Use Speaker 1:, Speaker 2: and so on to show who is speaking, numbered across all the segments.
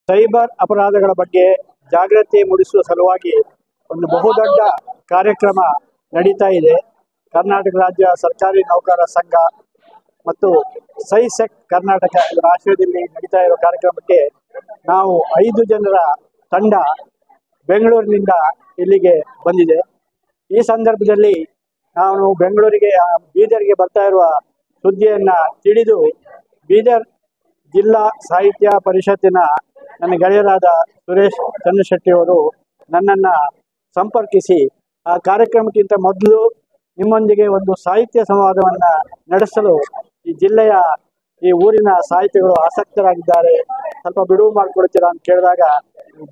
Speaker 1: Cyber ಅಪರಾಧಗಳ ಬಗ್ಗೆ ಜಾಗೃತಿ ಮೂಡಿಸುವ ಸಲುವಾಗಿ ಒಂದು ಬಹುದೊಡ್ಡ ಕಾರ್ಯಕ್ರಮ ನಡೀತಾ ಇದೆ. ಕರ್ನಾಟಕ ರಾಜ್ಯ ಸರ್ಕಾರಿ ನೌಕರರ ಸಂಘ ಮತ್ತು ಸೈಸೆಕ್ ಕರ್ನಾಟಕ ಇವರ ಆಶ್ರಯದಲ್ಲಿ ನಡೀತಾ ಇರುವ ಕಾರ್ಯಕ್ರಮಕ್ಕೆ ನಾವು 5 ಜನರ ತಂಡ ಬೆಂಗಳೂರಿನಿಂದ ಇಲ್ಲಿಗೆ ಬಂದಿದೆ. ಈ ಸಂದರ್ಭದಲ್ಲಿ ನಾನು ಬೆಂಗಳೂರಿಗೆ ಬೀದರ್ಗೆ ಬರ್ತಾ ಇರುವ ಸುದ್ದಿಯನ್ನ ತಿಳಿದು ಬೀದರ್ ಜಿಲ್ಲಾ ಸಾಹಿತ್ಯ ಪರಿಷತ್ತಿನ ನನ್ನ ಗೆಳೆಯರಾದ ಸುರೇಶ್ ಚನ್ನಶೆಟ್ಟಿ ಅವರು ನನ್ನನ್ನು ಸಂಪರ್ಕಿಸಿ ಆ ಕಾರ್ಯಕ್ರಮಕ್ಕಿಂತ ಮೊದಲು ನಿಮ್ಮೊಂದಿಗೆ ಒಂದು ಸಾಹಿತ್ಯ ಸಂವಾದವನ್ನು ನಡೆಸಲು ಈ ಜಿಲ್ಲೆಯ ಈ ಊರಿನ ಸಾಹಿತಿಗಳು ಆಸಕ್ತರಾಗಿದ್ದಾರೆ, ಸ್ವಲ್ಪ ಬಿಡುವು ಮಾಡಿಕೊಡ್ತೀರಾ ಅಂತ ಕೇಳಿದಾಗ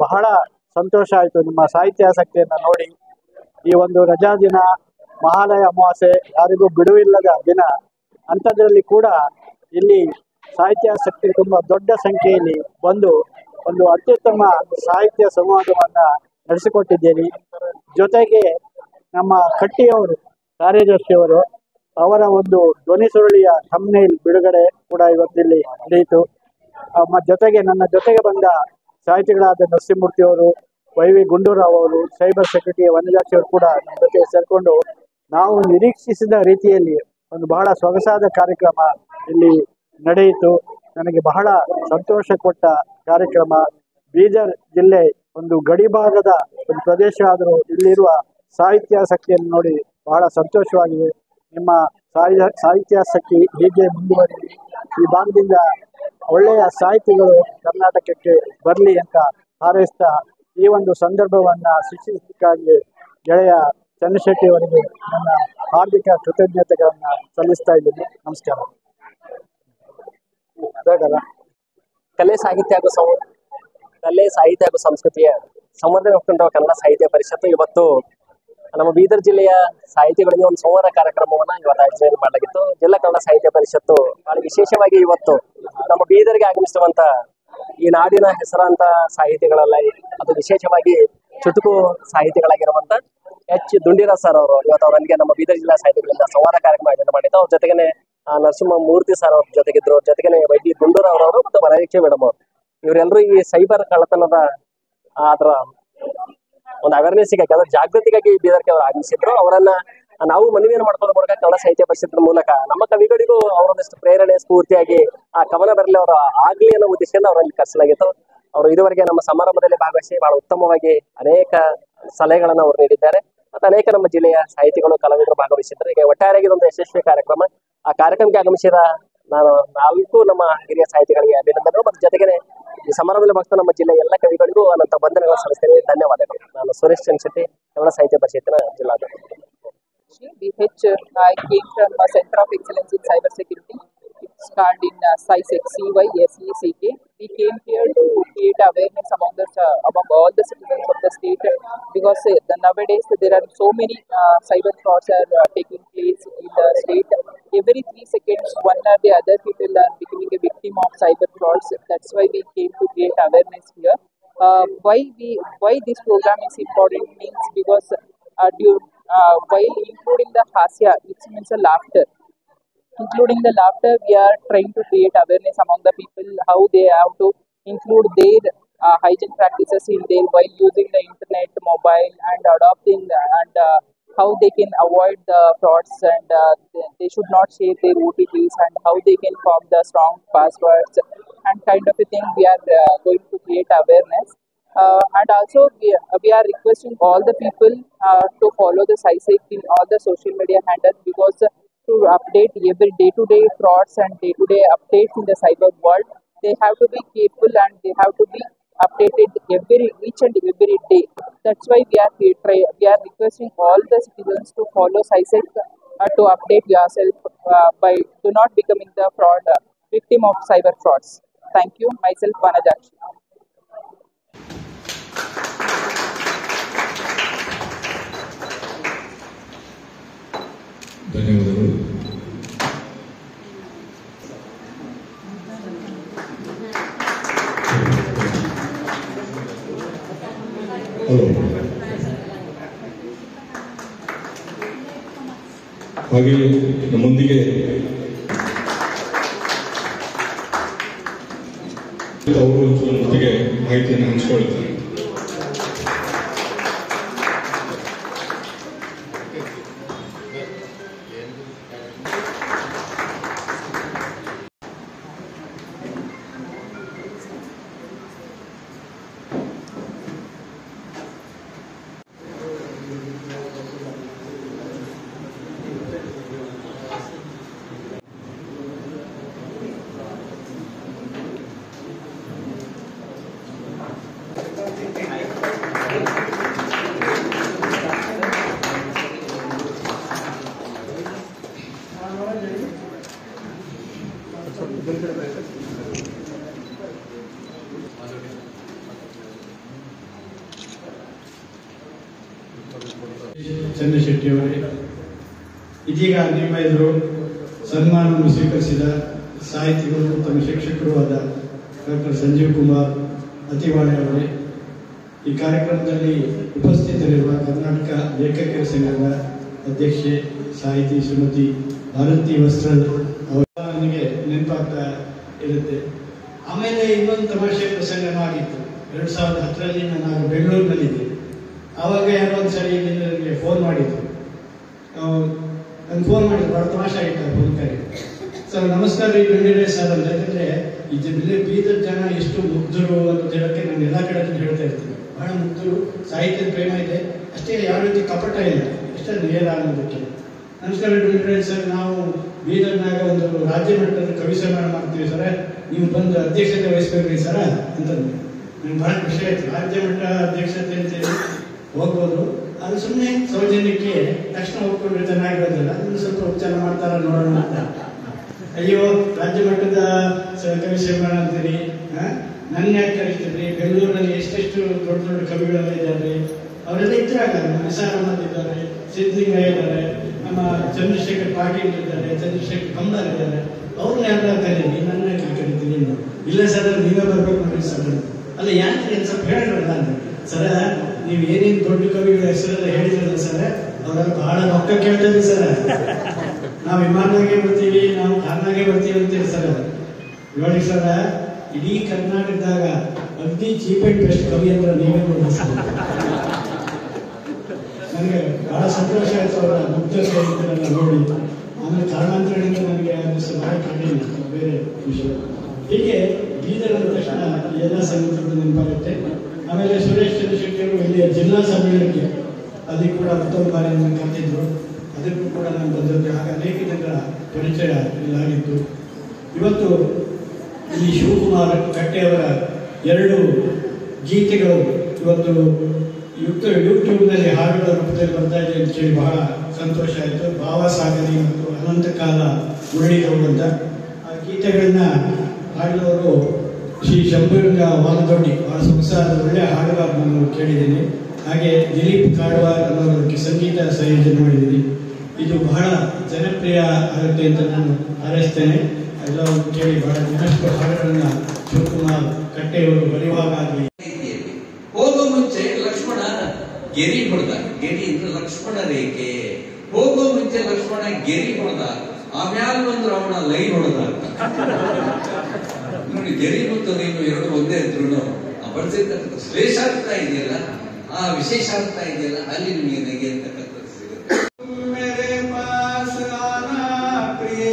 Speaker 1: ಬಹಳ ಸಂತೋಷ ಆಯಿತು. ನಿಮ್ಮ ಸಾಹಿತ್ಯಾಸಕ್ತಿಯನ್ನು ನೋಡಿ ಈ ಒಂದು ರಜಾ ದಿನ, ಮಹಾಲಯ ಅಮಾವಾಸ್ಯೆ, ಯಾರಿಗೂ ಬಿಡುವಿಲ್ಲದ ದಿನ, ಅಂಥದ್ರಲ್ಲಿ ಕೂಡ ಇಲ್ಲಿ ಸಾಹಿತ್ಯಾಸಕ್ತಿ ತುಂಬ ದೊಡ್ಡ ಸಂಖ್ಯೆಯಲ್ಲಿ ಬಂದು ಒಂದು ಅತ್ಯುತ್ತಮ ಸಾಹಿತ್ಯ ಸಂವಾದವನ್ನು ನಡೆಸಿಕೊಟ್ಟಿದ್ದೇನೆ. ಜೊತೆಗೆ ನಮ್ಮ ಕಟ್ಟಿಯವರು ಕಾರ್ಯದರ್ಶಿಯವರು ಅವರ ಒಂದು ಧ್ವನಿ ಸುರುಳಿಯ ಥಂಬ್ನೇಲ್ ಬಿಡುಗಡೆ ಕೂಡ ಇವತ್ತಿಲ್ಲಿ ನಡೆಯಿತು. ಜೊತೆಗೆ ನನ್ನ ಜೊತೆಗೆ ಬಂದ ಸಾಹಿತಿಗಳಾದ ನರಸಿಂಹಮೂರ್ತಿ ಅವರು, ವೈ.ವಿ. ಗುಂಡೂರಾವ್ ಅವರು, ಸೈಬರ್ ಸೆಕ್ಯೂರಿಟಿ ವನಜಾಕ್ಷಿ ಅವರು ಕೂಡ ನನ್ನ ಜೊತೆ ಸೇರಿಕೊಂಡು ನಾವು ನಿರೀಕ್ಷಿಸಿದ ರೀತಿಯಲ್ಲಿ ಒಂದು ಬಹಳ ಸೊಗಸಾದ ಕಾರ್ಯಕ್ರಮ ಇಲ್ಲಿ ನಡೆಯಿತು. ನನಗೆ ಬಹಳ ಸಂತೋಷ ಕೊಟ್ಟ ಕಾರ್ಯಕ್ರಮ. ಬೀದರ್ ಜಿಲ್ಲೆ ಒಂದು ಗಡಿಭಾಗದ ಒಂದು ಪ್ರದೇಶ ಆದರೂ ಇಲ್ಲಿರುವ ಸಾಹಿತ್ಯಾಸಕ್ತಿಯನ್ನು ನೋಡಿ ಬಹಳ ಸಂತೋಷವಾಗಿದೆ. ನಿಮ್ಮ ಸಾಹಿತ್ಯಾಸಕ್ತಿ ಹೀಗೆ ಮುಂದುವರಿಲಿ, ಈ ಭಾಗದಿಂದ ಒಳ್ಳೆಯ ಸಾಹಿತಿಗಳು ಕರ್ನಾಟಕಕ್ಕೆ ಬರಲಿ ಅಂತ ಹಾರೈಸ್ತಾ ಈ ಒಂದು ಸಂದರ್ಭವನ್ನು ಸೃಷ್ಟಿಸಲಿಕ್ಕಾಗಿ ಗೆಳೆಯ ಚನ್ನಶೆಟ್ಟಿ ಅವರಿಗೆ ನನ್ನ ಹಾರ್ದಿಕ ಕೃತಜ್ಞತೆಗಳನ್ನು ಸಲ್ಲಿಸ್ತಾ ಇದ್ದೀನಿ. ನಮಸ್ಕಾರ.
Speaker 2: ಕಲೆ ಸಾಹಿತ್ಯ ಹಾಗೂ ಸಂಸ್ಕೃತಿಯ ಸಂವರ್ಧನೆ ಹೊತ್ತಂತಹ ಕನ್ನಡ ಸಾಹಿತ್ಯ ಪರಿಷತ್ತು ಇವತ್ತು ನಮ್ಮ ಬೀದರ್ ಜಿಲ್ಲೆಯ ಸಾಹಿತಿಗಳಿಗೆ ಒಂದು ಸಂವಾದ ಕಾರ್ಯಕ್ರಮವನ್ನ ಇವತ್ತು ಆಯೋಜನೆ ಮಾಡಲಾಗಿತ್ತು. ಜಿಲ್ಲಾ ಕನ್ನಡ ಸಾಹಿತ್ಯ ಪರಿಷತ್ತು ಬಹಳ ವಿಶೇಷವಾಗಿ ಇವತ್ತು ನಮ್ಮ ಬೀದರ್ಗೆ ಆಗಮಿಸುವಂತ ಈ ನಾಡಿನ ಹೆಸರಾಂತ ಸಾಹಿತಿಗಳೆಲ್ಲ, ಅದು ವಿಶೇಷವಾಗಿ ಚುಟುಕು ಸಾಹಿತಿಗಳಾಗಿರುವಂತ ಎಚ್ ದುಂಡಿರಾಜ್ ಸರ್ ಅವರು ಇವತ್ತು ಅವರೊಂದಿಗೆ ನಮ್ಮ ಬೀದರ್ ಜಿಲ್ಲಾ ಸಾಹಿತಿಗಳಿಂದ ಸಂವಾದ ಕಾರ್ಯಕ್ರಮ ಆಯೋಜನೆ ಮಾಡಿದ್ದು. ಅವ್ರ ಜೊತೆಗೇನೆ ನರಸಿಂಹಮೂರ್ತಿ ಸರ್ ಅವ್ರ ಜೊತೆಗಿದ್ರು, ಜೊತೆಗೇನೆ ವೈ.ಡಿ. ಗುಂಡೂರಾವ್ ಅವರು ಮತ್ತು ವನಜಾಕ್ಷಿ ಮೇಡಮ್ ಅವರು, ಇವರೆಲ್ಲರೂ ಈ ಸೈಬರ್ ಕಳ್ಳತನದ ಅದರ ಒಂದು ಅವೇರ್ನೆಸ್ಗಾಗಿ, ಅದರ ಜಾಗೃತಿಗಾಗಿ ಬೀದರ್ಗೆ ಅವರು ಆಗಮಿಸಿದ್ರು. ಅವರನ್ನ ನಾವು ಮನವಿಯನ್ನು ಮಾಡ್ಕೊಳ್ಳೋ ಮೂಲಕ ಕನ್ನಡ ಸಾಹಿತ್ಯ ಪರಿಷತ್ತಿನ ಮೂಲಕ ನಮ್ಮ ಕವಿಗಳಿಗೂ ಅವರೊಂದಿಷ್ಟು ಪ್ರೇರಣೆ ಸ್ಫೂರ್ತಿಯಾಗಿ ಆ ಕವನ ಬರಲಿ ಅವರ ಆಗ್ಲಿ ಅನ್ನೋ ಉದ್ದೇಶದಿಂದ ಅವರಲ್ಲಿ ಕರೆಸಲಾಗಿತ್ತು. ಅವರು ಇದುವರೆಗೆ ನಮ್ಮ ಸಮಾರಂಭದಲ್ಲಿ ಭಾಗವಹಿಸಿ ಬಹಳ ಉತ್ತಮವಾಗಿ ಅನೇಕ ಸಲಹೆಗಳನ್ನು ಅವರು ನೀಡಿದ್ದಾರೆ. ಮತ್ತು ಅನೇಕ ನಮ್ಮ ಜಿಲ್ಲೆಯ ಸಾಹಿತಿಗಳು ಕಲಾವಿದರು ಭಾಗವಹಿಸಿದ್ದಾರೆ. ಈಗ ಒಟ್ಟಾರೆಯಾಗಿ ಒಂದು ಯಶಸ್ವಿ ಕಾರ್ಯಕ್ರಮ. ಆ ಕಾರ್ಯಕ್ರಮಕ್ಕೆ ಆಗಮಿಸಿದ ನಾನು 4 ನಮ್ಮ ಹಿರಿಯ ಸಾಹಿತಿಗಳಿಗೆ ಅಭಿನಂದನೆಗಳು ಮತ್ತು ಜೊತೆಗೆ ಈ ಸಮಾರಂಭದಲ್ಲಿ ಭಾಗವಹಿಸಿದ ನಮ್ಮ ಜಿಲ್ಲೆಯ ಎಲ್ಲ ಕವಿಗಳಿಗೂ ಅನಂತ ವಂದನೆಗಳು ಸಲ್ಲಿಸ್ತೇನೆ. ಧನ್ಯವಾದಗಳು. ನಾನು ಸುರೇಶ್ ಚನ್ನಶೆಟ್ಟಿ, ಕನ್ನಡ ಸಾಹಿತ್ಯ ಪರಿಷತ್ತಿನ ಜಿಲ್ಲಾಧ್ಯಕ್ಷ.
Speaker 3: I came from Center of Excellence in Cyber Security. It's called in CySEC, CYSECK. We came here to create awareness among all the citizens of the state, because nowadays there are so many cyber frauds are taking place in the state. Every 3 seconds, one or the other people are becoming a victim of cyber frauds. That's why we came to create awareness here. Why this program is important means because while including the hasya, which means a laughter, we are trying to create awareness among the people how they have to include their hygiene practices in their while using the internet, mobile, and adopting and how they can avoid the frauds, and they should not share their OTPs, and how they can form the strong passwords and kind of a thing. We are going to create awareness. And also we are requesting all the people to follow the CySEC in all the social media handles, because to update every day-to-day frauds and day-to-day updates in the cyber world, they have to be careful and they have to be updated each and every day. That's why we are requesting all the citizens to follow CySEC to update yourself by do not becoming the victim of cyber frauds. Thank you. Myself, Vanajakshi.
Speaker 4: ಧನ್ಯವಾದಗಳು. ಹಾಗೆ ನಮ್ಮೊಂದಿಗೆ ಅವರು ಜೊತೆಗೆ ಮಾಹಿತಿಯನ್ನು ಹಂಚಿಕೊಳ್ತಾರೆ.
Speaker 1: ಚಂದ್ರಶೆಟ್ಟಿ ಅವರೇ, ಇದೀಗ ನಿಮ್ಮ ಎದುರು ಸನ್ಮಾನವನ್ನು ಸ್ವೀಕರಿಸಿದ ಸಾಹಿತಿಗಳು ತಮ್ಮ ಶಿಕ್ಷಕರು ಆದ ಡಾಕ್ಟರ್ ಸಂಜೀವ್ ಕುಮಾರ್ ಅತಿವಾಡೆ ಅವರೇ, ಈ ಕಾರ್ಯಕ್ರಮದಲ್ಲಿ ಉಪಸ್ಥಿತರಿರುವ ಕರ್ನಾಟಕ ಲೇಖಕರ ಸಂಘದ ಅಧ್ಯಕ್ಷೆ ಸಾಹಿತಿ ಶ್ರೀಮತಿ ಭಾರತಿ ವಸ್ತ್ರದ್ ಅವರ ನನಗೆ ನೆನಪಾಗ್ತಾ ಇರುತ್ತೆ. ಆಮೇಲೆ ಇನ್ನೊಂದು ತಮಾಷೆ ಪ್ರಸಂಗನೂ ಆಗಿತ್ತು. 2010ರಲ್ಲಿ ನಾನು ಬೆಂಗಳೂರಿನಲ್ಲಿದ್ದೆ. ಆವಾಗ ಯಾರೋ ಒಂದು ಸರಿ ನನಗೆ ಫೋನ್ ಮಾಡಿದ್ರು. ನನಗೆ ಫೋನ್ ಮಾಡಿದ್ರು, ಭಾಳ ತಮಾಷೆ ಆಗಿತ್ತು ಫೋನ್ ಕರೆ. ಸರ್ ನಮಸ್ಕಾರ ರೀ ಬೆಂಗಳೂರೇ ಸರ್ ಅಂತ. ಯಾಕಂದರೆ ಈ ಬೀದರ್ ಜನ ಎಷ್ಟು ಮುಗ್ಧರು ಅಂತ ಹೇಳೋಕ್ಕೆ ನಾನು ಎಲ್ಲ ಕಡೆ ಹೇಳ್ತಾ ಇರ್ತೀನಿ. ಬಹಳ ಮುಗ್ಧರು, ಸಾಹಿತ್ಯದ ಪ್ರೇಮ ಇದೆ, ಅಷ್ಟೇ ಯಾವ ರೀತಿ ಕಪಟ ಇಲ್ಲ, ಅಷ್ಟೇ ನೇರ ಅನ್ನೋದಕ್ಕೆ. ನಮಸ್ಕಾರ ಬೆಂಗಳೂರೇ ಸರ್, ನಾವು ಬೀದರ್ನಾಗ ಒಂದು ರಾಜ್ಯ ಮಟ್ಟದ ಕವಿ ಸನ್ಮಾನ ಮಾಡ್ತೀವಿ ಸರ, ನೀವು ಬಂದು ಅಧ್ಯಕ್ಷತೆ ವಹಿಸ್ಬೇಕ್ರಿ ಸರ ಅಂತಂದು. ನಂಗೆ ಭಾಳ ಖುಷಿ ಆಯ್ತು. ರಾಜ್ಯ ಮಟ್ಟ ಅಧ್ಯಕ್ಷತೆ ಅಂತೇಳಿ ಹೋಗ್ಬೋದು, ಅದು ಸುಮ್ಮನೆ ಸೌಜನ್ಯಕ್ಕೆ ತಕ್ಷಣ ಹೋಗ್ಕೊಂಡ್ರೆ ಚೆನ್ನಾಗಿರೋದಿಲ್ಲ, ಅದನ್ನು ಸ್ವಲ್ಪ ಉಪಚಾರ ಮಾಡ್ತಾರ ನೋಡೋಣ ಅಂತ. ಅಯ್ಯೋ ರಾಜ್ಯ ಮಟ್ಟದ ಕವಿ ಸನ್ಮಾನ ಅಂತೀರಿ, ನನ್ನ ಯಾಕೆ ಕರಿತೀರಿ? ಬೆಂಗಳೂರಲ್ಲಿ ಎಷ್ಟೆಷ್ಟು ದೊಡ್ಡ ದೊಡ್ಡ ಕವಿಗಳೆಲ್ಲ ಇದ್ದಾರೆ, ಅವರೆಲ್ಲ ಇದ್ರಾಗ ನಿಸಾರ್ ಅಹಮದ್ ಇದ್ದಾರೆ, ಸಿದ್ಧಲಿಂಗಯ್ಯ ಇದ್ದಾರೆ, ನಮ್ಮ ಚಂದ್ರಶೇಖರ್ ಪಾಟೀಲ್ ಇದ್ದಾರೆ, ಚಂದ್ರಶೇಖರ್ ಕಂಬಾರ್ ಇದ್ದಾರೆ, ಅವ್ರನ್ನ ಯಾರು ಕರೀರಿ, ನನ್ನ ಯಾಕೆ ಕರಿತೀನಿ? ಇಲ್ಲ ಸರ್ ನೀವೇ ಬರ್ಬೇಕು ನೋಡಿ ಸರ್. ಅಲ್ಲ ಯಾಕೆ ಸ್ವಲ್ಪ ಹೇಳಿದ್ರಲ್ಲ ಅಂತ. ಸರ ನೀವು ಏನೇನು ದೊಡ್ಡ ಕವಿಗಳ ಹೆಸರೆಲ್ಲ ಹೇಳಿದ್ರಲ್ಲ ಸರ್, ಅವರೆಲ್ಲ ಬಹಳ ರೊಕ್ಕ ಕೇಳ್ತಾರೆ ಸರ್. ನಾವು ವಿಮಾನದಾಗೆ ಬರ್ತೀವಿ, ನಾವು ಕಾರ್ನಾಗೆ ಬರ್ತೀವಿ ಅಂತೀವಿ ಸರ್. ನೋಡಿ ಸರ, ಇಡೀ ಕರ್ನಾಟಕದಾಗ ಅತಿ ಚೀಪ್ ಅಂಡ್ ಬೆಸ್ಟ್ ಕವಿ ಅಂದ್ರೆ ನೀವೇ ನೋಡಿ ಸರ್. ನನಗೆ ಬಹಳ ಸಂತೋಷ ಆಯ್ತು ಅವರ ಮುಗ್ಧತೆ ಇದನ್ನೆಲ್ಲ ನೋಡಿ. ಆಮೇಲೆ ಕಾರಣಾಂತರದಿಂದ ನನಗೆ ಬಹಳ ಕಡಿಮೆ ಬೇರೆ ವಿಷಯ. ಹೀಗೆ ಬೀದರ್ ಅಂದ ತಕ್ಷಣ ಎಲ್ಲ ಸಂಗತಿಗಳು ನೆನಪಾಗುತ್ತೆ. ಆಮೇಲೆ ಸುರೇಶ್ ಚಂದ್ರಶೆಟ್ಟಿ ಅವರು ಇಲ್ಲಿಯ ಜಿಲ್ಲಾ ಸಮ್ಮೇಳನಕ್ಕೆ ಅಲ್ಲಿ ಕೂಡ ಮತ್ತೊಂದು ಬಾರಿ ನನ್ನ ಕರೆದಿದ್ರು, ಅದಕ್ಕೂ ಕೂಡ ನಾನು ಬಂದದ್ದು. ಆಗ ಅನೇಕ ಜನರ ಪರಿಚಯ ಇಲ್ಲಾಗಿತ್ತು. ಇವತ್ತು ಇಲ್ಲಿ ಶಿವಕುಮಾರ್ ಕಟ್ಟೆಯವರ 2 ಗೀತೆಗಳು ಇವತ್ತು ಯೂಟ್ಯೂಬ್ನಲ್ಲಿ ಹಾಡುಗಳ ರೂಪದಲ್ಲಿ ಬರ್ತಾ ಇದೆ ಅಂತ ಹೇಳಿ ಬಹಳ ಸಂತೋಷ ಆಯಿತು. ಭಾವಸಾಗರಿ ಮತ್ತು ಅನಂತಕಾಲ ಉರುಳಿದವು ಅಂತ ಆ ಗೀತೆಗಳನ್ನ ಹಾಡಿದವರು ಶ್ರೀ ಶಂಭುರಂಗ ವಾಲದೊಡ್ಡಿ, ಬಹಳ ಸೊಗಸಾದ ಒಳ್ಳೆಯ ಹಾಡುಗಾರ ನಾನು ಕೇಳಿದ್ದೀನಿ. ಹಾಗೆ ದಿಲೀಪ್ ಕಾಡ್ವಾರ್ ಅನ್ನೋದಕ್ಕೆ ಸಂಗೀತ ಸಂಯೋಜನೆ ಮಾಡಿದ್ದೀನಿ. ಇದು ಬಹಳ ಜನಪ್ರಿಯ ಆಗುತ್ತೆ ಅಂತ ನಾನು ಹಾರೈಸ್ತೇನೆ. ಎಲ್ಲವೂ ಕೇಳಿ ಬಹಳ ಇನ್ನಷ್ಟು ಹಾಡುಗಳನ್ನ ಶಿವಕುಮಾರ್ ಕಟ್ಟೆಯವರು ಬರೆಯುವಾಗಲಿ.
Speaker 5: ಹೋಗೋ ಮುಂಚೆ ಲಕ್ಷ್ಮಣ ಗೆರಿ ಹೊಡೆದ. ಗೆರಿ ಅಂದ್ರೆ ಲಕ್ಷ್ಮಣ ರೇಖೆ. ಹೋಗೋ ಮುಂಚೆ ಲಕ್ಷ್ಮಣ ಗೆರಿ ಹೊಡೆದ, ಆಮ್ಯಾಲ ಒಂದು ರಾವಣ ಲೈನ್ ಹೊಡೆದ ಅಂತ ನೋಡಿ. ಗೆರಿ ಮತ್ತು ನೀನು 2 ಒಂದೇ ಇದ್ರು ಬಳಸಿರ್ತಕ್ಕಂಥ ಶ್ರೇಷ್ಠಾರ್ಥ ಇದೆಯಲ್ಲ, ಆ ವಿಶೇಷಾರ್ಥ ಇದೆಯಲ್ಲ, ಅಲ್ಲಿ ನಿಮಗೆ ನಗೆ ಅಂತಕ್ಕಂಥದ್ದು ಸಿಗುತ್ತೆ.
Speaker 6: मेरे पास आना प्रिय,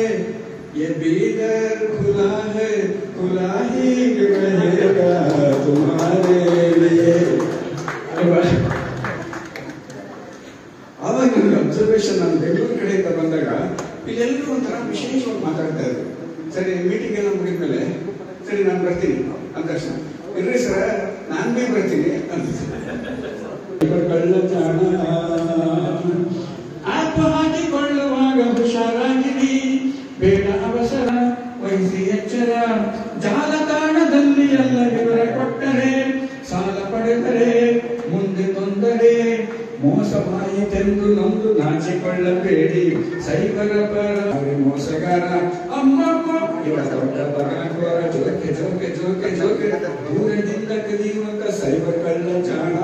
Speaker 6: ये बीदर खुला है, खुला ही रहेगा तुम्हारे लिए. ಆವಾಗ ನನಗೆ ಅಬ್ಸರ್ವೇಷನ್, ನಾನು ಬೆಂಗಳೂರು ಕಡೆಯಿಂದ ಬಂದಾಗ ಇಲ್ಲೆಲ್ಲರೂ ಒಂಥರ ವಿಶೇಷವಾಗಿ ಮಾತಾಡ್ತಾ ಇದ್ರು. ಸರಿ ಮೀಟಿಂಗ್ ಎಲ್ಲ ಮುಗಿದ್ಮೇಲೆ ಸರಿ ನಾನು ಬರ್ತೀನಿ ಅಂದ ತಕ್ಷಣ, ಇರ್ರಿ ಸರ ನಾನು ಭೀ ಬರ್ತೀನಿ ಅಂತ. ಕಳ್ಳತನ ಆಪ ಹಾಕಿಕೊಳ್ಳುವಾಗ ಹುಷಾರಾಗಿರಿ, ಬೇಡ ಅವಸರ ವಹಿಸಿ ಎಚ್ಚರ. ಜಾಲತಾಣದಲ್ಲಿ ಎಲ್ಲ ವಿವರ ಕೊಟ್ಟರೆ, ಸಾಲ ಪಡೆದರೆ ಮುಂದೆ ತೊಂದರೆ. ಮೋಸವಾಯಿತೆಂದು ನೊಂದು ನಾಚಿಕೊಳ್ಳಬೇಡಿ, ಸೈಬರ ಪರ ಮೋಸಗಾರ ಅಮ್ಮಮ್ಮ ಇವ ದೊಡ್ಡ ಬರಕೋರ. ಜೋಕೆ ಜೋಕೆ ಜೋಕೆ ಜೋಕೆ ದೂರದಿಂದ ಕದಿಯುವಂತ ಸೈಬರ್ ಕಳ್ಳಚಾಣ.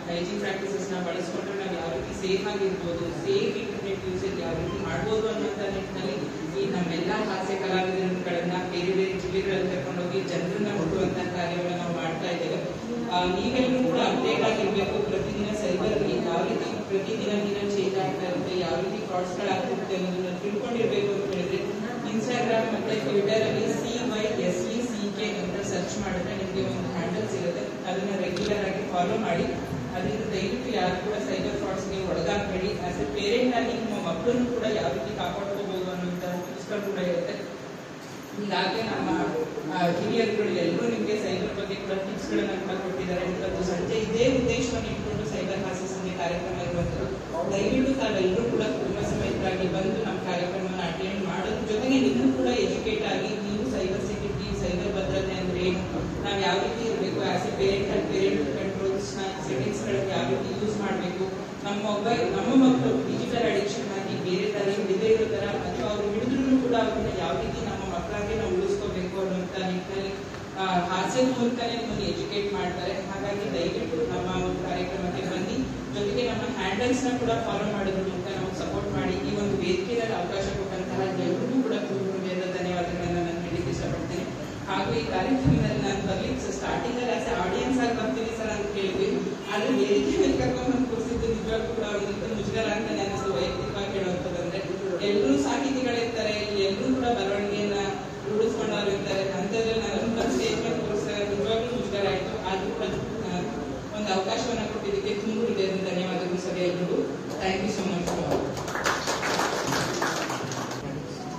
Speaker 3: ಹೈಜೀನ್ ಪ್ರಾಕ್ಟೀಸಸ್ ನ ಬಳಸ್ಕೊಂಡ್ರೆ ನಾವು ಯಾವ ರೀತಿ ಸೇಫ್ ಆಗಿರ್ಬೋದು, ಸೇಫ್ ಇಂಟರ್ನೆಟ್ ಯೂಸೇಜ್ ಯಾವ ರೀತಿ ಮಾಡ್ಬೋದು ಅನ್ನೋಂಥ ನಿಟ್ಟಿನಲ್ಲಿ ಈ ನಮ್ಮೆಲ್ಲ ಹಾಸ್ಯ ಕಲಾವಿದರು ಹಳ್ಳಿಗಳಲ್ಲಿ ಕರ್ಕೊಂಡೋಗಿ ಜನರನ್ನ ಮುಟ್ಟುವಂತಹ ಕಾರ್ಯವನ್ನು ನಾವು ಮಾಡ್ತಾ ಇದ್ದೇವೆ. ನೀವೆಲ್ಲರೂ ಕೂಡ ಅಪ್ಡೇಟ್ ಆಗಿರ್ಬೇಕು. ಪ್ರತಿದಿನ ಸೈಬರ್ ಯಾವ ರೀತಿ ಪ್ರತಿದಿನ ಚೇಂಜ್ ಆಗ್ತಾ ಇರುತ್ತೆ, ಯಾವ ರೀತಿ ಫ್ರಾಡ್ಸ್ ಗಳಾಗ್ತಿರುತ್ತೆ ಅನ್ನೋದನ್ನ ತಿಳ್ಕೊಂಡಿರ್ಬೇಕು ಅಂತ ಹೇಳಿದ್ರೆ ಇನ್ಸ್ಟಾಗ್ರಾಮ್ ಮತ್ತೆ ಟ್ವಿಟರ್ ಅಲ್ಲಿ CYSECK ಅಂತ ಸರ್ಚ್ ಮಾಡಿದ್ರೆ ನಿಮಗೆ ಒಂದು ಹ್ಯಾಂಡಲ್ ಸಿಗುತ್ತೆ. ಅದನ್ನ ರೆಗ್ಯುಲರ್ ಆಗಿ ಫಾಲೋ ಮಾಡಿ. ಅದರಿಂದ ದಯವಿಟ್ಟು ಯಾರು ಕೂಡ ಸೈಬರ್ ಫ್ರಾಡ್ಸ್ಗೆ ಒಳಗಾಗಬೇಡಿ. ಆಸ್ ಎ ಪೇರೆಂಟ್ ಆಗಿ ನಿಮ್ಮ ಮಕ್ಕಳನ್ನು ಕೂಡ ಯಾವ ರೀತಿ ಕಾಪಾಡ್ಕೋಬಹುದು ಅನ್ನೋಂಥ ಟಿಪ್ಸ್ಗಳು ಕೂಡ ಇರುತ್ತೆ. ಈಗಾಗಲೇ ನಮ್ಮ ಹಿರಿಯರುಗಳು ಎಲ್ಲರೂ ನಿಮಗೆ ಸೈಬರ್ ಬಗ್ಗೆ ಕೂಡ ಟಿಪ್ಸ್ಗಳನ್ನ ಕೂಡ ಕೊಟ್ಟಿದ್ದಾರೆ. ಇವತ್ತು ಸಂಜೆ ಇದೇ ಉದ್ದೇಶವನ್ನು ಇಟ್ಕೊಂಡು ಸೈಬರ್ ಹಾಸ್ಯ ಸಂಜೆ ಕಾರ್ಯಕ್ರಮ ಇರುವಂಥದ್ದು. ದಯವಿಟ್ಟು ತಾವೆಲ್ಲರೂ ಕೂಡ ಕುಟುಂಬ ಸಮೇತರಾಗಿ ಬಂದು ನಮ್ಮ ಕಾರ್ಯಕ್ರಮವನ್ನು ಅಟೆಂಡ್ ಮಾಡೋದ್ರ ಜೊತೆಗೆ ನೀವು ಕೂಡ ಎಜುಕೇಟ್ ಆಗಿ ನೀವು ಸೈಬರ್ ಸೆಕ್ಯೂರಿಟಿ, ಸೈಬರ್ ಭದ್ರತೆ ಅಂದ್ರೆ ಏನು, ನಾವು ಯಾವ ರೀತಿ ಇರಬೇಕು, as A parent controls settings ಗಳನ್ನು ಯಾವ ರೀತಿ ಯೂಸ್ ಮಾಡಬೇಕು, ನಮ್ಮ ಮಕ್ಕಳು ಡಿಜಿಟಲ್ ಅಡಿಕ್ಷನ್ ಆಗಿ ಬೇರೆ ದಾರಿ ಹಿಡಿದೇ ಇರೋ ತರ ಅಥವಾ ಅವರು ಹಿಡಿದ್ರು ಕೂಡ ಅವ್ರನ್ನ ಯಾವ ರೀತಿ ನಮ್ಮ ಮಕ್ಕಳಾಗಿ ನಾವು ಉಳಿಸ್ಕೋಬೇಕು ಅನ್ನುವಂತ ನಿಟ್ಟಿನಲ್ಲಿ ಹಾಸ್ಯದ ಮೂಲಕನೇ ನಿಮ್ಮನ್ನು ಎಜುಕೇಟ್ ಮಾಡ್ತಾರೆ. ಹಾಗಾಗಿ ದಯವಿಟ್ಟು ನಮ್ಮ ಒಂದು ಕಾರ್ಯಕ್ರಮಕ್ಕೆ ಬನ್ನಿ. ಜೊತೆಗೆ ನಮ್ಮ ಹ್ಯಾಂಡಲ್ಸ್ ನ ಕೂಡ ಫಾಲೋ ಮಾಡೋದ್ರ ಮೂಲಕ ನಾವು ಸಪೋರ್ಟ್ ಮಾಡಿ. ಈ ಒಂದು ವೇದಿಕೆಯಲ್ಲಿ ಅವಕಾಶ ಕೊಟ್ಟಂತಹ ಎಲ್ಲರಿಗೂ ಕೂಡ ಹೃದಯದ ಧನ್ಯವಾದಗಳನ್ನ ನಾನು ಹೇಳಲಿಕ್ಕೆ ಇಷ್ಟಪಡ್ತೇನೆ. ಹಾಗೂ ಈ ಕಾರ್ಯಕ್ರಮದಲ್ಲಿ ನಾನು ಬರ್ಲಿಕ್ಕೆ ಸ್ಟಾರ್ಟಿಂಗ್ ಅಲ್ಲಿ ಆಸ್ ಆಡಿಯನ್ಸ್ ಆಗಿ ಬರ್ತೀನಿ ಸರ್ ಅಂತ ಕೇಳಿದ್ವಿ. ಆದ್ರೆ ವೇದಿಕೆ ಮೇಲೆ ಕರ್ಕೊಂಡು ಕೂರಿಸಿದ್ದು ನಿಜವಾಗ್ಲೂ ಕೂಡ ಒಂದು ಮುಜುಗರ ಅಂತ ಅನಿಸ್ತು. ವೈಯಕ್ತಿಕವಾಗಿ ಹೇಳುವಂತಂದ್ರೆ ಎಲ್ಲರೂ ಸಾಹಿತಿಗಳಿರ್ತಾರೆ, ಎಲ್ಲರೂ ಕೂಡ ಬರವಣಿಗೆಯನ್ನ ರೂಢಿಸ್ಕೊಂಡವ್ರು ಇರ್ತಾರೆ. ಅಂತದ್ರಲ್ಲಿ ನನ್ನ ಸ್ಟೇಜ್ ಮೇಲೆ ಕೂರಿಸಿದಾಗ ನಿಜವಾಗ್ಲೂ ಮುಜುಗರ ಆಯ್ತು. ಆದ್ರೂ ಕೂಡ ಒಂದು ಅವಕಾಶವನ್ನ ಕೊಟ್ಟಿದ್ದಕ್ಕೆ ತುಂಬ ಹೃದಯದ ಧನ್ಯವಾದಗಳು ಸರ್ ಎಲ್ರಿಗೂ. Thank you so much.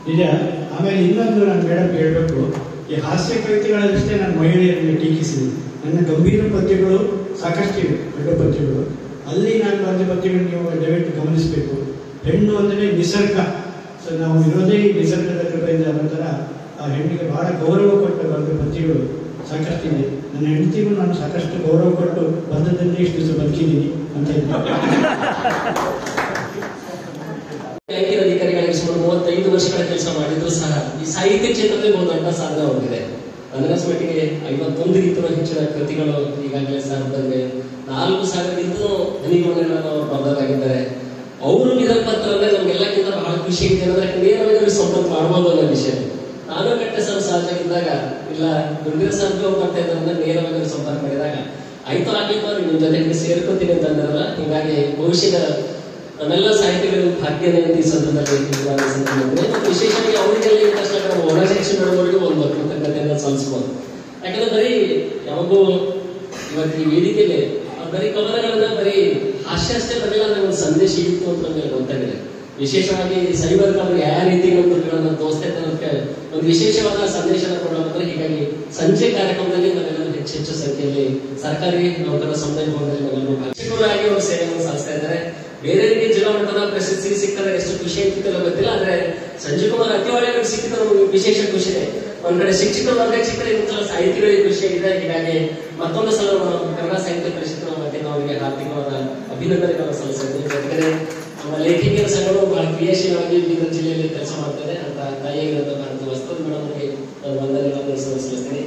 Speaker 1: ನಿಜ. ಆಮೇಲೆ ಇನ್ನೊಂದು ನಾನು ಮೇಡಮ್ ಹೇಳ್ಬೇಕು, ಈ ಹಾಸ್ಯ ಕವಿತೆಗಳಷ್ಟೇ ನಾನು ಮಹಿಳೆಯರನ್ನು ಟೀಕಿಸಿದ್ದೀನಿ. ನನ್ನ ಗಂಭೀರ ಪದ್ಯಗಳು ಸಾಕಷ್ಟಿವೆ, ದೊಡ್ಡ ಪದ್ಯಗಳು. ಅಲ್ಲಿ ನಾನು ಬರೆದ ಪದ್ಯಗಳು ನೀವು ದಯವಿಟ್ಟು ಗಮನಿಸಬೇಕು. ಹೆಣ್ಣು ಅಂದರೆ ನಿಸರ್ಗ. ಸೊ ನಾವು ಇರೋದೇ ಈ ನಿಸರ್ಗದ ಕೃಪೆಯಿಂದ ನಂತರ ಆ ಹೆಣ್ಣಿಗೆ ಬಹಳ ಗೌರವ ಕೊಟ್ಟು ಬರೆದ ಪದ್ಯಗಳು ಸಾಕಷ್ಟಿದೆ. ನನ್ನ ಹೆಂಡತಿಗೂ ನಾನು ಸಾಕಷ್ಟು ಗೌರವ ಕೊಟ್ಟು ಬಂದದನ್ನೇ ಇಷ್ಟು ದಿವಸ ಬದುಕಿದ್ದೀನಿ ಅಂತ ಇದ್ದೀನಿ.
Speaker 2: ಬ್ಯಾಂಕಿನ ಅಧಿಕಾರಿಗಳಿಗೆ ಸುಮಾರು 35 ವರ್ಷಗಳ ಕೆಲಸ ಮಾಡಿದ್ರು ಸಹ ಈ ಸಾಹಿತ್ಯ ಕ್ಷೇತ್ರದಲ್ಲಿ ಒಂದು ದೊಡ್ಡ ಸಾಧನೆ ಹೊಂದಿದೆ. ನನಗನ್ಸ್ಮಟ್ಟಿಗೆ 51ಗಿಂತಲೂ ಹೆಚ್ಚಿನ ಕೃತಿಗಳು ಈಗಾಗಲೇ ಸಹ ಬಂದಿವೆ. 4,000ಗಿಂತಲೂ ಧ್ವನಿಗಳನ್ನು ಬರೆದಾಗಿದ್ದಾರೆ. ಅವರು ನಿರಪತ್ರ ಅಂದ್ರೆ ನಮ್ಗೆಲ್ಲಕ್ಕಿಂತ ಬಹಳ ಖುಷಿ ಇದೆ ಅಂದ್ರೆ ನೇರವಾಗಿ ಸಂಪರ್ಕ ಮಾಡ್ಬೋದು ಅನ್ನೋ ವಿಷಯ. ನಾನು ಕಟ್ಟೆ ಸಹಜ ಇದ್ದಾಗ ಇಲ್ಲ ದುರ್ಗಿರ ಸಂಪರ್ಕ ಮಾಡ್ತಾ ಇದ್ದಂದ್ರೆ ನೇರವಾಗಿ ಸಂಪರ್ಕ ಮಾಡಿದಾಗ ಆಯ್ತು ಆಗ್ಲಿಕ್ಕೆ ನಿಮ್ ಜೊತೆಗೆ ಸೇರ್ಕೊತೀನಿ ಅಂತ ಅಂದ್ರಲ್ಲ. ಹೀಗಾಗಿ ಭವಿಷ್ಯದ ನಮ್ಮೆಲ್ಲ ಸಾಹಿತ್ಯಗಳು ಭಾಗ್ಯನೇ ಈ ಸಂದರ್ಭದಲ್ಲಿ ವಿಶೇಷವಾಗಿ ಅವರಿಗೆಲ್ಲ ಈ ತಕ್ಷಣ ಒಳ ಶಿಕ್ಷಣಗಳಿಗೆ ಒಂದು ಕೃತಜ್ಞತೆಯನ್ನು ಸಲ್ಲಿಸಬಹುದು. ಯಾಕಂದ್ರೆ ಬರೀ ಯಾವಾಗೂ ಇವತ್ತು ಈ ವೇದಿಕೆಯಲ್ಲಿ ಬರೀ ಕವನಗಳನ್ನ ಬರೀ ಹಾಸ್ಯ ಅಷ್ಟೇ ಬರಲಿಲ್ಲ ಅಂದ್ರೆ ಒಂದು ಸಂದೇಶ ಇತ್ತು ಅಂತ ನಮಗೆ ಗೊತ್ತಾಗಿದೆ. ವಿಶೇಷವಾಗಿ ಸೈಬರ್ ಅವ್ರಿಗೆ ಯಾವ ರೀತಿ ಗಳನ್ನು ತೋರಿಸ್ತೈತೆ ಅನ್ನೋದಕ್ಕೆ ಒಂದು ವಿಶೇಷವಾದ ಸಂದೇಶನ ಕೊಡೋದಂದ್ರೆ ಹೀಗಾಗಿ ಸಂಜೆ ಕಾರ್ಯಕ್ರಮದಲ್ಲಿ ನಾವೆಲ್ಲರೂ ಹೆಚ್ಚು ಸಂಖ್ಯೆಯಲ್ಲಿ ಸರ್ಕಾರಿ ನೌಕರರ ಸಮುದಾಯ ಭವನದಲ್ಲಿ ನಾವೆಲ್ಲರೂ ಶಿಕ್ಷಕರಾಗಿ ಅವರು ಸೇವೆಯನ್ನು ಸಲ್ಲಿಸ್ತಾ ಇದ್ದಾರೆ. ಬೇರೆಯವರಿಗೆ ಜಿಲ್ಲಾ ಮಟ್ಟದ ಪ್ರಶಸ್ತಿ ಸಿಕ್ಕಿದ್ರೆ ಎಷ್ಟು ಖುಷಿ ಆಗ್ತಿಲ್ಲ ಗೊತ್ತಿಲ್ಲ. ಆದ್ರೆ ಸಂಜಯ್ ಕುಮಾರ್ ಅತಿವಾಳಿಗಳಿಗೆ ಸಿಕ್ಕಿದ ವಿಶೇಷ ಖುಷಿ ಇದೆ. ಒಂದ್ ಕಡೆ ಶಿಕ್ಷಕರು ವರ್ಗಕ್ಕೆ ಸಿಕ್ಕರೆ ಇನ್ನೊಂದ್ಸಲ ಸಾಹಿತಿಗಳಿಗೆ ಖುಷಿಯಾಗಿದೆ. ಹೀಗಾಗಿ ಮತ್ತೊಂದು ಸಲ ಕನ್ನಡ ಸಾಹಿತ್ಯ ಪರಿಷತ್ತಿನ ವತಿಯಿಂದ ಅವರಿಗೆ ಹಾರ್ದಿಕವಾದ ಅಭಿನಂದನೆಗಳನ್ನು ಸಲ್ಲಿಸಿದ್ದೇವೆ. ಜೊತೆಗೆ ನಮ್ಮ ಲೇಖಕಿಯರ ಸಂಘಗಳು ಬಹಳ ಕ್ರಿಯಾಶೀಲವಾಗಿ ಬೀದರ್ ಜಿಲ್ಲೆಯಲ್ಲಿ ಕೆಲಸ ಮಾಡ್ತಾರೆ ಅಂತ ತಾಯಿಯಾಗಿರುವಂತಹ ಭಾರತ ವಸ್ತುದ ಮೇಡಮ್ಗೆ ನಾನು ವಂದನೆಗಳನ್ನು ಸಲ್ಲಿಸ್ತೀನಿ.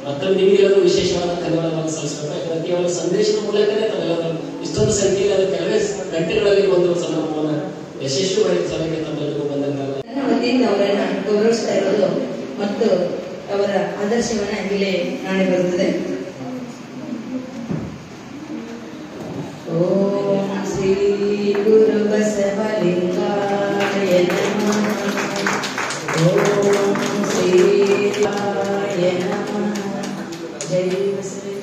Speaker 2: ಮತ್ತೊಮ್ಮೆ ನಿಮಗೆಲ್ಲರೂ ವಿಶೇಷವಾದ ಧನ್ಯವಾದಗಳನ್ನು ಸಲ್ಲಿಸಬೇಕು. ಯಾಕಂದ್ರೆ ಕೇವಲ ಸಂದೇಶದ ಮೂಲಕನೇ ತಾವೆಲ್ಲರೂ ಇಷ್ಟೊಂದು ಸಂಖ್ಯೆಯಲ್ಲಿ ಅದು ಕೆಲವೇ ಗಂಟೆಗಳಲ್ಲಿ ಒಂದು ಸಂದರ್ಭವನ್ನು ಯಶಸ್ವಿ ಮಾಡಿದ ಸಲಹೆ ತಮ್ಮೆಲ್ಲರಿಗೂ ವಂದನೆಗಳು.
Speaker 7: ನನ್ನ ವತಿಯಿಂದ ಅವರನ್ನ ಗೌರವಿಸ್ತಾ ಇರೋದು ಮತ್ತು ಅವರ ಆದರ್ಶವನ್ನ ಇಲ್ಲೇ ನಾಳೆ ಬರುತ್ತದೆ. ಓಂ ಶ್ರೀ ಗುರು ಬಸವಲಿಂಗಾಯ ನಮಃ. ಓಂ ಶ್ರೀ ನಮಃ. ಜೈ ಬಸವ.